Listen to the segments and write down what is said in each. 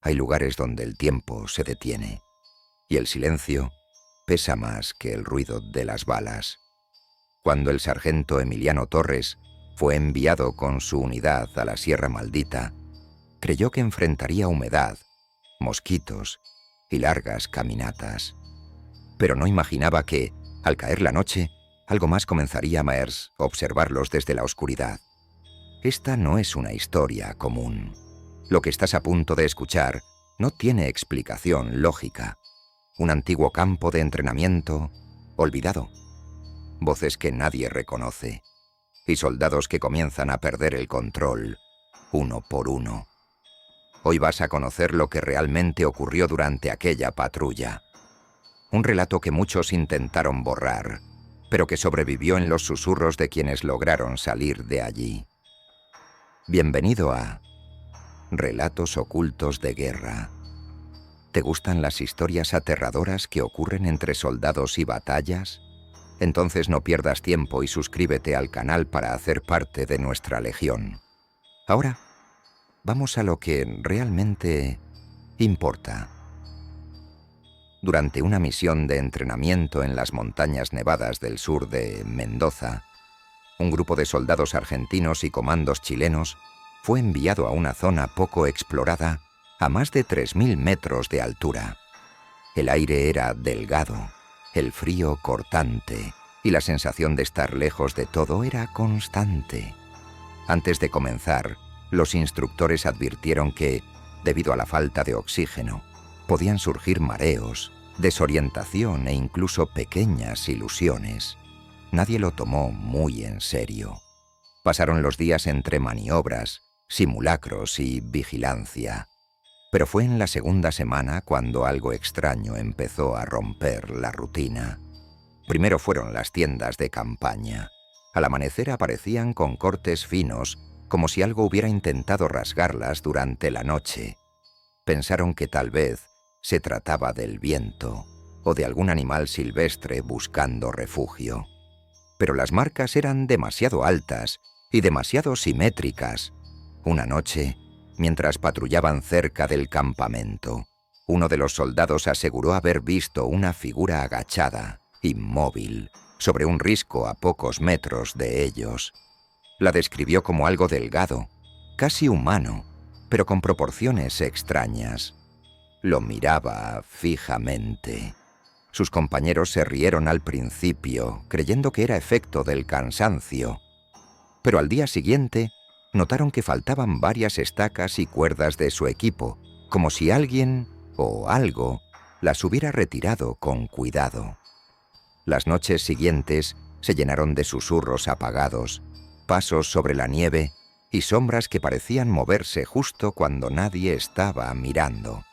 hay lugares donde el tiempo se detiene y el silencio pesa más que el ruido de las balas. Cuando el sargento Emiliano Torres fue enviado con su unidad a la Sierra Maldita, creyó que enfrentaría humedad, mosquitos y largas caminatas. Pero no imaginaba que, al caer la noche, algo más comenzaría a observarlos desde la oscuridad. Esta no es una historia común. Lo que estás a punto de escuchar no tiene explicación lógica. Un antiguo campo de entrenamiento olvidado. Voces que nadie reconoce. Y soldados que comienzan a perder el control, uno por uno. Hoy vas a conocer lo que realmente ocurrió durante aquella patrulla. Un relato que muchos intentaron borrar, pero que sobrevivió en los susurros de quienes lograron salir de allí. Bienvenido a Relatos Ocultos de Guerra. ¿Te gustan las historias aterradoras que ocurren entre soldados y batallas? Entonces no pierdas tiempo y suscríbete al canal para hacer parte de nuestra legión. Ahora, vamos a lo que realmente importa. Durante una misión de entrenamiento en las montañas nevadas del sur de Mendoza, un grupo de soldados argentinos y comandos chilenos fue enviado a una zona poco explorada a más de 3000 metros de altura. El aire era delgado, el frío cortante y la sensación de estar lejos de todo era constante. Antes de comenzar, los instructores advirtieron que, debido a la falta de oxígeno, podían surgir mareos, desorientación e incluso pequeñas ilusiones. Nadie lo tomó muy en serio. Pasaron los días entre maniobras, simulacros y vigilancia. Pero fue en la segunda semana cuando algo extraño empezó a romper la rutina. Primero fueron las tiendas de campaña. Al amanecer aparecían con cortes finos, como si algo hubiera intentado rasgarlas durante la noche. Pensaron que tal vez se trataba del viento o de algún animal silvestre buscando refugio. Pero las marcas eran demasiado altas y demasiado simétricas. Una noche, mientras patrullaban cerca del campamento, uno de los soldados aseguró haber visto una figura agachada, inmóvil, sobre un risco a pocos metros de ellos. La describió como algo delgado, casi humano, pero con proporciones extrañas. Lo miraba fijamente. Sus compañeros se rieron al principio, creyendo que era efecto del cansancio. Pero al día siguiente, notaron que faltaban varias estacas y cuerdas de su equipo, como si alguien o algo las hubiera retirado con cuidado. Las noches siguientes se llenaron de susurros apagados, pasos sobre la nieve y sombras que parecían moverse justo cuando nadie estaba mirando.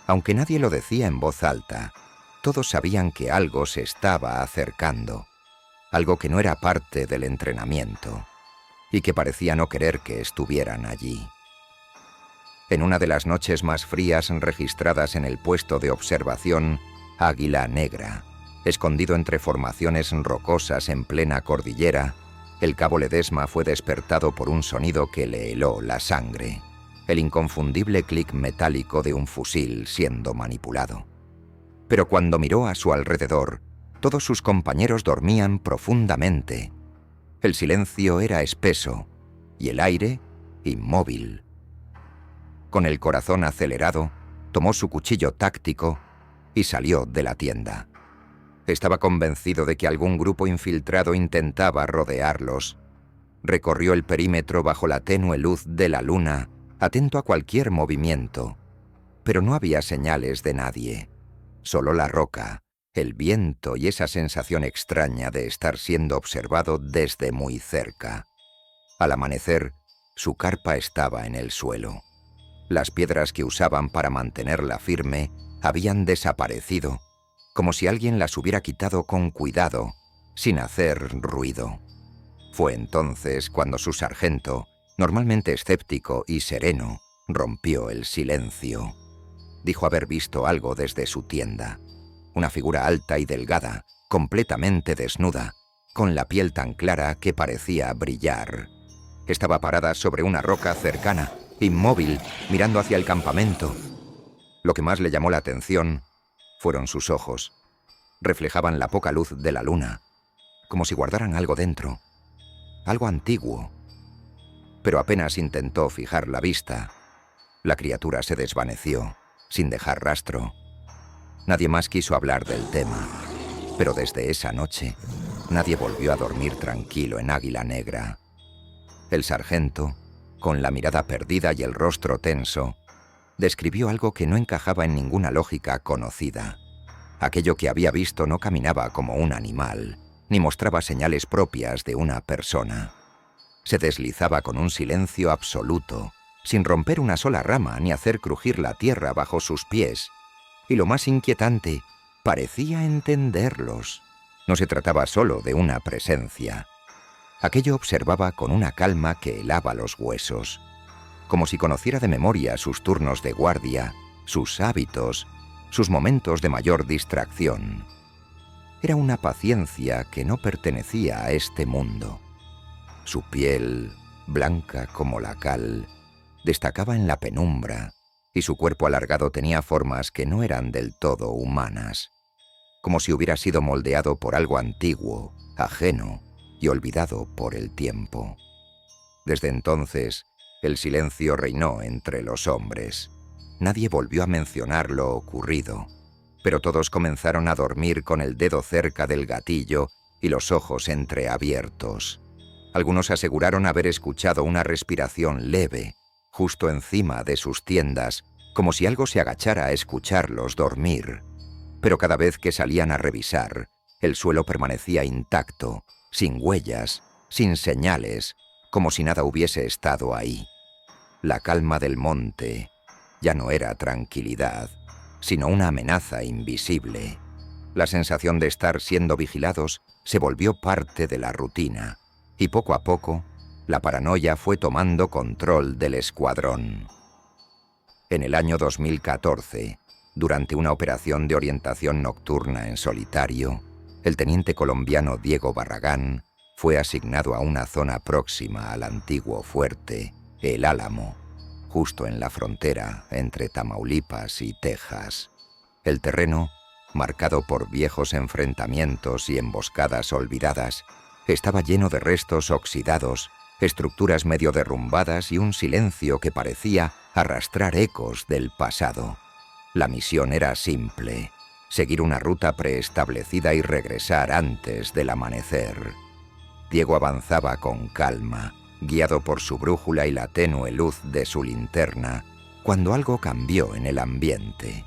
Aunque nadie lo decía en voz alta, todos sabían que algo se estaba acercando, algo que no era parte del entrenamiento y que parecía no querer que estuvieran allí. En una de las noches más frías registradas en el puesto de observación Águila Negra, escondido entre formaciones rocosas en plena cordillera, el cabo Ledesma fue despertado por un sonido que le heló la sangre, el inconfundible clic metálico de un fusil siendo manipulado. Pero cuando miró a su alrededor, todos sus compañeros dormían profundamente. El silencio era espeso y el aire inmóvil. Con el corazón acelerado, tomó su cuchillo táctico y salió de la tienda. Estaba convencido de que algún grupo infiltrado intentaba rodearlos. Recorrió el perímetro bajo la tenue luz de la luna, atento a cualquier movimiento. Pero no había señales de nadie. Solo la roca, el viento y esa sensación extraña de estar siendo observado desde muy cerca. Al amanecer, su carpa estaba en el suelo. Las piedras que usaban para mantenerla firme habían desaparecido, como si alguien las hubiera quitado con cuidado, sin hacer ruido. Fue entonces cuando su sargento, normalmente escéptico y sereno, rompió el silencio. Dijo haber visto algo desde su tienda. Una figura alta y delgada, completamente desnuda, con la piel tan clara que parecía brillar. Estaba parada sobre una roca cercana, inmóvil, mirando hacia el campamento, Lo que más le llamó la atención fueron sus ojos. Reflejaban la poca luz de la luna, como si guardaran algo dentro, algo antiguo. Pero apenas intentó fijar la vista, la criatura se desvaneció, sin dejar rastro. Nadie más quiso hablar del tema, pero desde esa noche, nadie volvió a dormir tranquilo en Águila Negra. El sargento, con la mirada perdida y el rostro tenso, describió algo que no encajaba en ninguna lógica conocida. Aquello que había visto no caminaba como un animal, ni mostraba señales propias de una persona. Se deslizaba con un silencio absoluto, sin romper una sola rama ni hacer crujir la tierra bajo sus pies. Y lo más inquietante, parecía entenderlos. No se trataba solo de una presencia. Aquello observaba con una calma que helaba los huesos, como si conociera de memoria sus turnos de guardia, sus hábitos, sus momentos de mayor distracción. Era una paciencia que no pertenecía a este mundo. Su piel, blanca como la cal, destacaba en la penumbra, y su cuerpo alargado tenía formas que no eran del todo humanas, como si hubiera sido moldeado por algo antiguo, ajeno y olvidado por el tiempo. Desde entonces, el silencio reinó entre los hombres. Nadie volvió a mencionar lo ocurrido, pero todos comenzaron a dormir con el dedo cerca del gatillo y los ojos entreabiertos. Algunos aseguraron haber escuchado una respiración leve, justo encima de sus tiendas, como si algo se agachara a escucharlos dormir. Pero cada vez que salían a revisar, el suelo permanecía intacto, sin huellas, sin señales, como si nada hubiese estado ahí. La calma del monte ya no era tranquilidad, sino una amenaza invisible. La sensación de estar siendo vigilados se volvió parte de la rutina, y poco a poco, la paranoia fue tomando control del escuadrón. En el año 2014, durante una operación de orientación nocturna en solitario, el teniente colombiano Diego Barragán fue asignado a una zona próxima al antiguo fuerte, El Álamo, justo en la frontera entre Tamaulipas y Texas. El terreno, marcado por viejos enfrentamientos y emboscadas olvidadas, estaba lleno de restos oxidados, estructuras medio derrumbadas y un silencio que parecía arrastrar ecos del pasado. La misión era simple: seguir una ruta preestablecida y regresar antes del amanecer. Diego avanzaba con calma, guiado por su brújula y la tenue luz de su linterna, cuando algo cambió en el ambiente.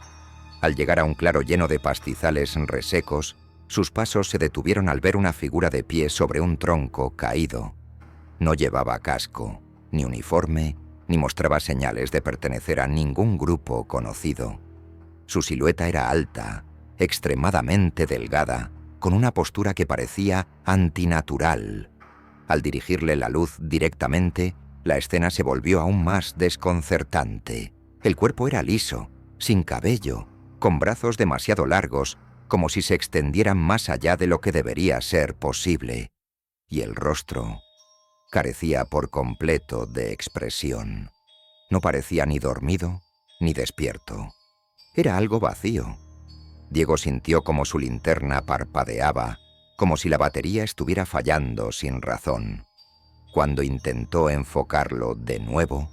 Al llegar a un claro lleno de pastizales resecos, sus pasos se detuvieron al ver una figura de pie sobre un tronco caído. No llevaba casco, ni uniforme, ni mostraba señales de pertenecer a ningún grupo conocido. Su silueta era alta, extremadamente delgada, con una postura que parecía antinatural. Al dirigirle la luz directamente, la escena se volvió aún más desconcertante. El cuerpo era liso, sin cabello, con brazos demasiado largos, como si se extendieran más allá de lo que debería ser posible. Y el rostro carecía por completo de expresión. No parecía ni dormido ni despierto. Era algo vacío. Diego sintió como su linterna parpadeaba, como si la batería estuviera fallando sin razón. Cuando intentó enfocarlo de nuevo,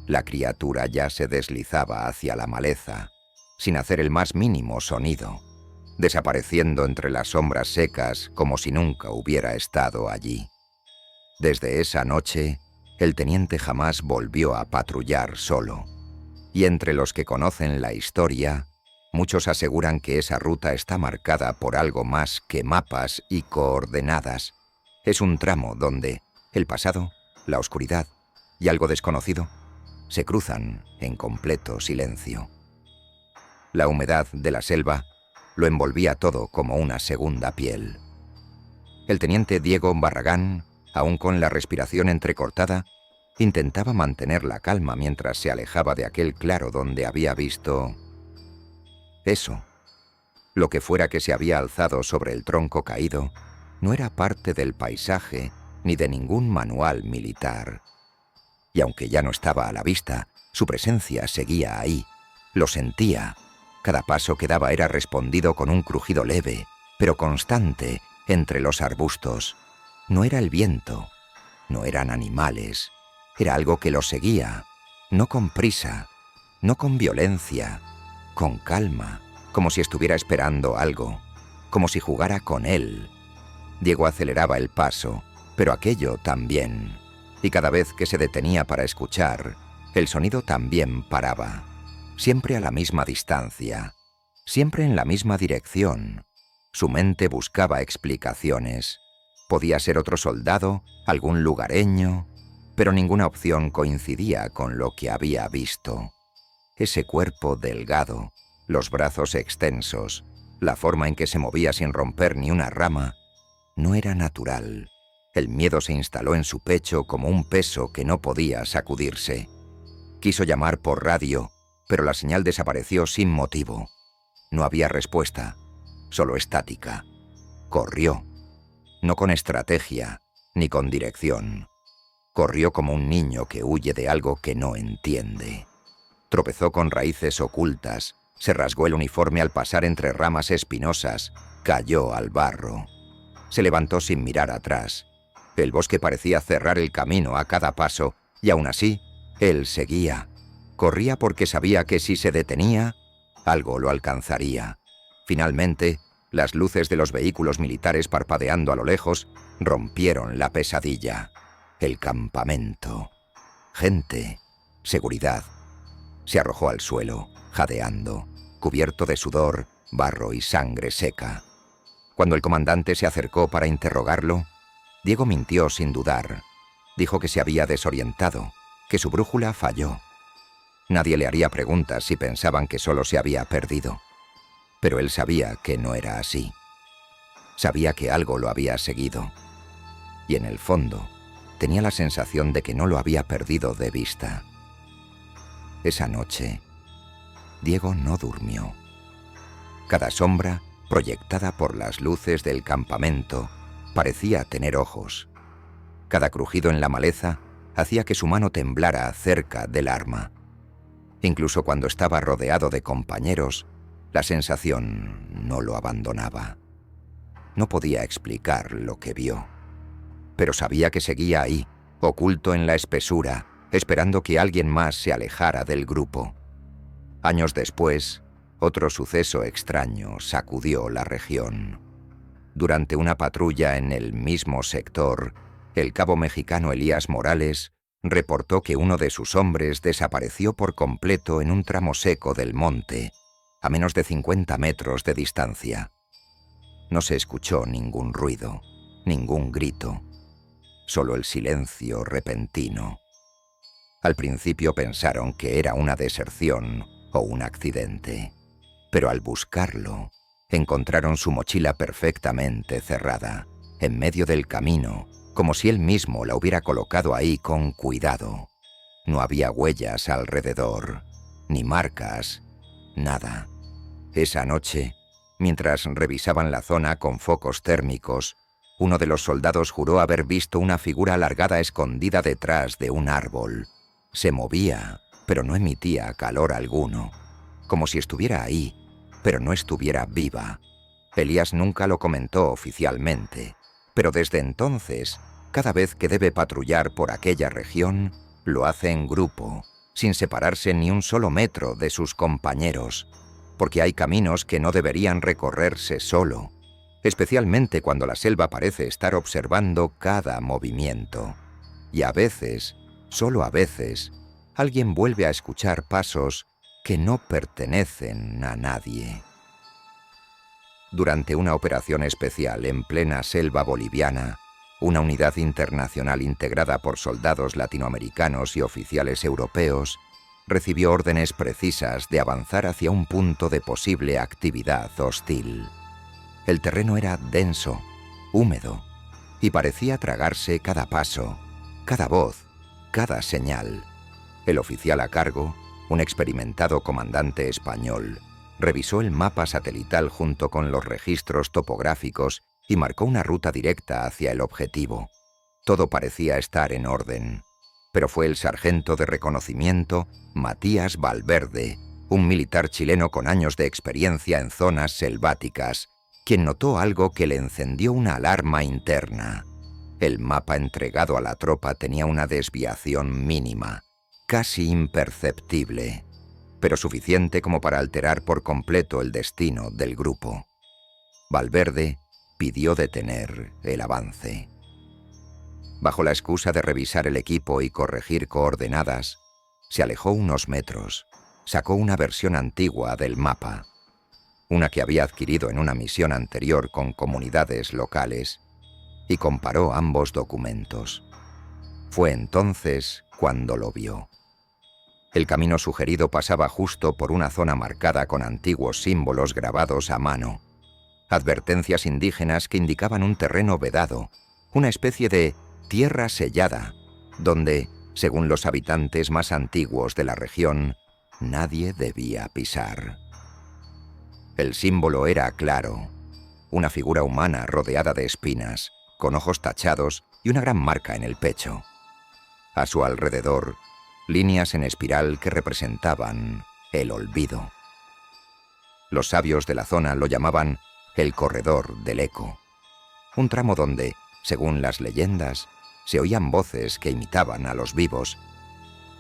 la criatura ya se deslizaba hacia la maleza, sin hacer el más mínimo sonido, desapareciendo entre las sombras secas como si nunca hubiera estado allí. Desde esa noche, el teniente jamás volvió a patrullar solo, y entre los que conocen la historia, muchos aseguran que esa ruta está marcada por algo más que mapas y coordenadas. Es un tramo donde el pasado, la oscuridad y algo desconocido se cruzan en completo silencio. La humedad de la selva lo envolvía todo como una segunda piel. El teniente Diego Barragán, aún con la respiración entrecortada, intentaba mantener la calma mientras se alejaba de aquel claro donde había visto eso. Lo que fuera que se había alzado sobre el tronco caído no era parte del paisaje ni de ningún manual militar. Y aunque ya no estaba a la vista, su presencia seguía ahí, Lo sentía. Cada paso que daba era respondido con un crujido leve, pero constante, entre los arbustos. No era el viento, no eran animales, era algo que lo seguía, no con prisa, no con violencia, con calma, como si estuviera esperando algo, como si jugara con él. Diego aceleraba el paso, pero aquello también, y cada vez que se detenía para escuchar, el sonido también paraba, siempre a la misma distancia, siempre en la misma dirección. Su mente buscaba explicaciones. Podía ser otro soldado, algún lugareño, pero ninguna opción coincidía con lo que había visto. Ese cuerpo delgado, los brazos extensos, la forma en que se movía sin romper ni una rama, no era natural. El miedo se instaló en su pecho como un peso que no podía sacudirse. Quiso llamar por radio, pero la señal desapareció sin motivo. No había respuesta, solo estática. Corrió, no con estrategia, ni con dirección. Corrió como un niño que huye de algo que no entiende. Tropezó con raíces ocultas, se rasgó el uniforme al pasar entre ramas espinosas, cayó al barro. Se levantó sin mirar atrás. El bosque parecía cerrar el camino a cada paso, y aún así, él seguía. Corría porque sabía que si se detenía, algo lo alcanzaría. Finalmente, las luces de los vehículos militares parpadeando a lo lejos rompieron la pesadilla. El campamento. Gente. Seguridad. Se arrojó al suelo, jadeando, cubierto de sudor, barro y sangre seca. Cuando el comandante se acercó para interrogarlo, Diego mintió sin dudar. Dijo que se había desorientado, que su brújula falló. Nadie le haría preguntas si pensaban que solo se había perdido. Pero él sabía que no era así. Sabía que algo lo había seguido. Y en el fondo, tenía la sensación de que no lo había perdido de vista. Esa noche, Diego no durmió. Cada sombra, proyectada por las luces del campamento, parecía tener ojos. Cada crujido en la maleza hacía que su mano temblara cerca del arma. Incluso cuando estaba rodeado de compañeros, la sensación no lo abandonaba. No podía explicar lo que vio, pero sabía que seguía ahí, oculto en la espesura, esperando que alguien más se alejara del grupo. Años después, otro suceso extraño sacudió la región. Durante una patrulla en el mismo sector, el cabo mexicano Elías Morales reportó que uno de sus hombres desapareció por completo en un tramo seco del monte, a menos de 50 metros de distancia. No se escuchó ningún ruido, ningún grito, solo el silencio repentino. Al principio pensaron que era una deserción o un accidente, pero al buscarlo, encontraron su mochila perfectamente cerrada, en medio del camino, como si él mismo la hubiera colocado ahí con cuidado. No había huellas alrededor, ni marcas, nada. Esa noche, mientras revisaban la zona con focos térmicos, uno de los soldados juró haber visto una figura alargada escondida detrás de un árbol. Se movía, pero no emitía calor alguno, como si estuviera ahí, pero no estuviera viva. Elías nunca lo comentó oficialmente, pero desde entonces, cada vez que debe patrullar por aquella región, lo hace en grupo, sin separarse ni un solo metro de sus compañeros, porque hay caminos que no deberían recorrerse solo, especialmente cuando la selva parece estar observando cada movimiento. Y a veces, solo a veces, alguien vuelve a escuchar pasos que no pertenecen a nadie. Durante una operación especial en plena selva boliviana, una unidad internacional integrada por soldados latinoamericanos y oficiales europeos recibió órdenes precisas de avanzar hacia un punto de posible actividad hostil. El terreno era denso, húmedo, y parecía tragarse cada paso, cada voz, cada señal. El oficial a cargo, un experimentado comandante español, revisó el mapa satelital junto con los registros topográficos y marcó una ruta directa hacia el objetivo. Todo parecía estar en orden, pero fue el sargento de reconocimiento, Matías Valverde, un militar chileno con años de experiencia en zonas selváticas, quien notó algo que le encendió una alarma interna. El mapa entregado a la tropa tenía una desviación mínima, casi imperceptible, pero suficiente como para alterar por completo el destino del grupo. Valverde pidió detener el avance. Bajo la excusa de revisar el equipo y corregir coordenadas, se alejó unos metros, sacó una versión antigua del mapa, una que había adquirido en una misión anterior con comunidades locales, y comparó ambos documentos. Fue entonces cuando lo vio. El camino sugerido pasaba justo por una zona marcada con antiguos símbolos grabados a mano, advertencias indígenas que indicaban un terreno vedado, una especie de tierra sellada, donde, según los habitantes más antiguos de la región, nadie debía pisar. El símbolo era claro, una figura humana rodeada de espinas, con ojos tachados y una gran marca en el pecho. A su alrededor, líneas en espiral que representaban el olvido. Los sabios de la zona lo llamaban el corredor del eco, un tramo donde, según las leyendas, se oían voces que imitaban a los vivos,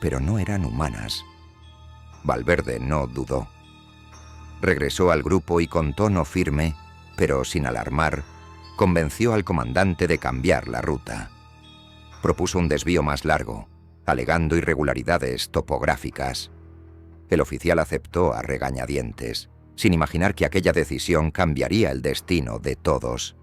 pero no eran humanas. Valverde no dudó. Regresó al grupo y con tono firme, pero sin alarmar, convenció al comandante de cambiar la ruta. Propuso un desvío más largo, alegando irregularidades topográficas. El oficial aceptó a regañadientes, sin imaginar que aquella decisión cambiaría el destino de todos.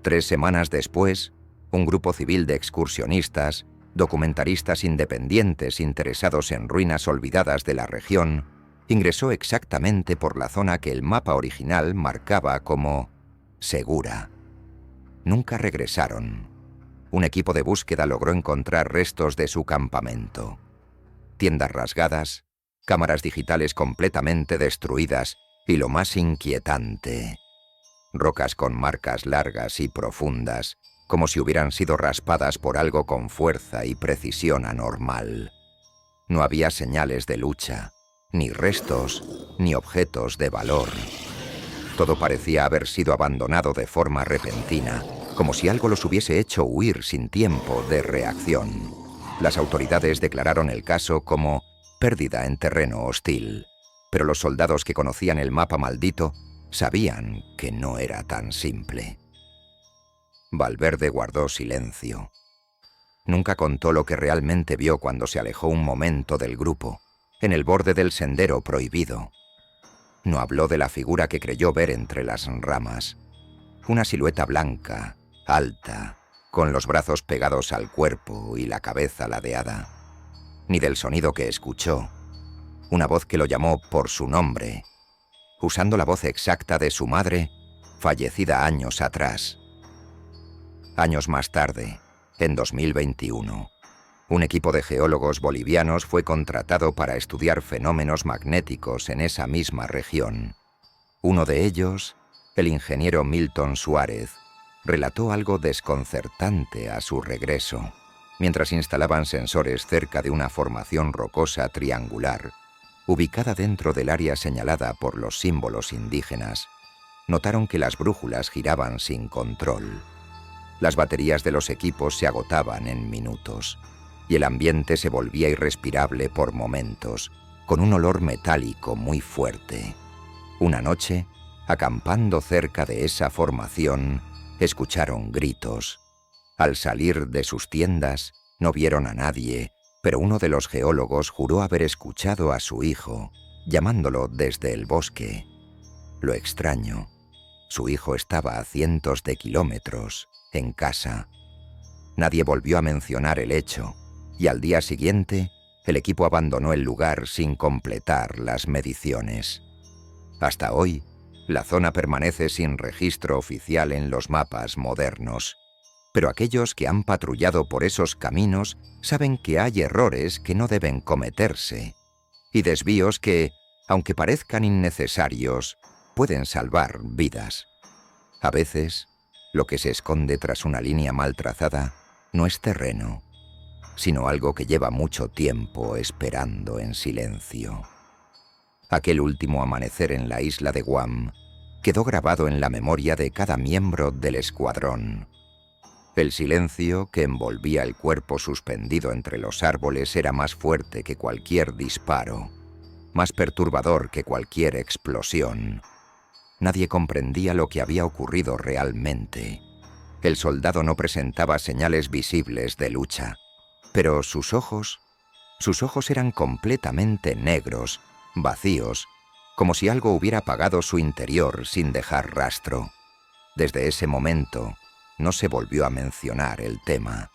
3 semanas después, un grupo civil de excursionistas, documentaristas independientes interesados en ruinas olvidadas de la región, ingresó exactamente por la zona que el mapa original marcaba como segura. Nunca regresaron. Un equipo de búsqueda logró encontrar restos de su campamento. Tiendas rasgadas, cámaras digitales completamente destruidas y lo más inquietante, rocas con marcas largas y profundas, como si hubieran sido raspadas por algo con fuerza y precisión anormal. No había señales de lucha, ni restos, ni objetos de valor. Todo parecía haber sido abandonado de forma repentina, como si algo los hubiese hecho huir sin tiempo de reacción. Las autoridades declararon el caso como pérdida en terreno hostil, pero los soldados que conocían el mapa maldito sabían que no era tan simple. Valverde guardó silencio. Nunca contó lo que realmente vio cuando se alejó un momento del grupo, en el borde del sendero prohibido. No habló de la figura que creyó ver entre las ramas. Una silueta blanca, alta, con los brazos pegados al cuerpo y la cabeza ladeada. Ni del sonido que escuchó. Una voz que lo llamó por su nombre, usando la voz exacta de su madre, fallecida años atrás. Años más tarde, en 2021, un equipo de geólogos bolivianos fue contratado para estudiar fenómenos magnéticos en esa misma región. Uno de ellos, el ingeniero Milton Suárez, relató algo desconcertante a su regreso, mientras instalaban sensores cerca de una formación rocosa triangular, ubicada dentro del área señalada por los símbolos indígenas. Notaron que las brújulas giraban sin control. Las baterías de los equipos se agotaban en minutos, y el ambiente se volvía irrespirable por momentos, con un olor metálico muy fuerte. Una noche, acampando cerca de esa formación, escucharon gritos. Al salir de sus tiendas, no vieron a nadie, pero uno de los geólogos juró haber escuchado a su hijo, llamándolo desde el bosque. Lo extraño, su hijo estaba a cientos de kilómetros, en casa. Nadie volvió a mencionar el hecho, y al día siguiente, el equipo abandonó el lugar sin completar las mediciones. Hasta hoy, la zona permanece sin registro oficial en los mapas modernos, pero aquellos que han patrullado por esos caminos saben que hay errores que no deben cometerse, y desvíos que, aunque parezcan innecesarios, pueden salvar vidas. A veces, lo que se esconde tras una línea mal trazada no es terreno, sino algo que lleva mucho tiempo esperando en silencio. Aquel último amanecer en la isla de Guam quedó grabado en la memoria de cada miembro del escuadrón. El silencio que envolvía el cuerpo suspendido entre los árboles era más fuerte que cualquier disparo, más perturbador que cualquier explosión. Nadie comprendía lo que había ocurrido realmente. El soldado no presentaba señales visibles de lucha, pero sus ojos eran completamente negros, vacíos, como si algo hubiera apagado su interior sin dejar rastro. Desde ese momento, no se volvió a mencionar el tema.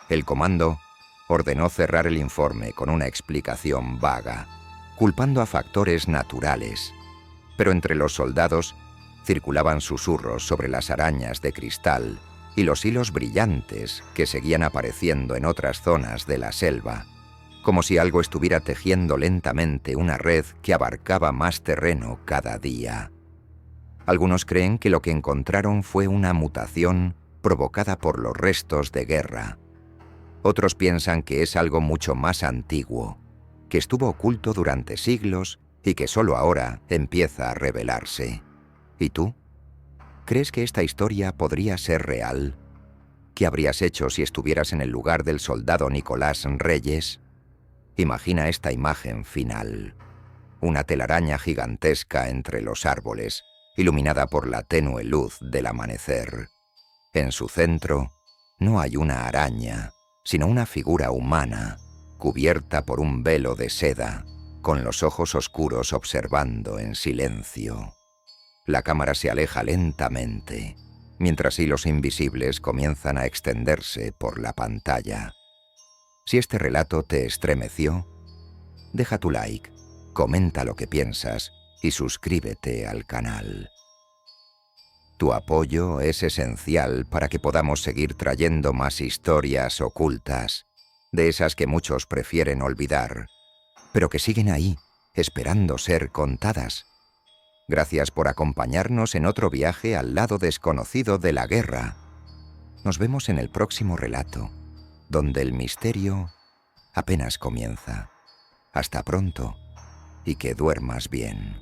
El comando ordenó cerrar el informe con una explicación vaga, culpando a factores naturales. Pero entre los soldados circulaban susurros sobre las arañas de cristal y los hilos brillantes que seguían apareciendo en otras zonas de la selva, como si algo estuviera tejiendo lentamente una red que abarcaba más terreno cada día. Algunos creen que lo que encontraron fue una mutación provocada por los restos de guerra. Otros piensan que es algo mucho más antiguo, que estuvo oculto durante siglos y que solo ahora empieza a revelarse. ¿Y tú? ¿Crees que esta historia podría ser real? ¿Qué habrías hecho si estuvieras en el lugar del soldado Nicolás Reyes? Imagina esta imagen final. Una telaraña gigantesca entre los árboles, iluminada por la tenue luz del amanecer. En su centro no hay una araña, sino una figura humana, cubierta por un velo de seda, con los ojos oscuros observando en silencio. La cámara se aleja lentamente, mientras hilos invisibles comienzan a extenderse por la pantalla. Si este relato te estremeció, deja tu like, comenta lo que piensas y suscríbete al canal. Tu apoyo es esencial para que podamos seguir trayendo más historias ocultas, de esas que muchos prefieren olvidar, pero que siguen ahí, esperando ser contadas. Gracias por acompañarnos en otro viaje al lado desconocido de la guerra. Nos vemos en el próximo relato, donde el misterio apenas comienza. Hasta pronto y que duermas bien.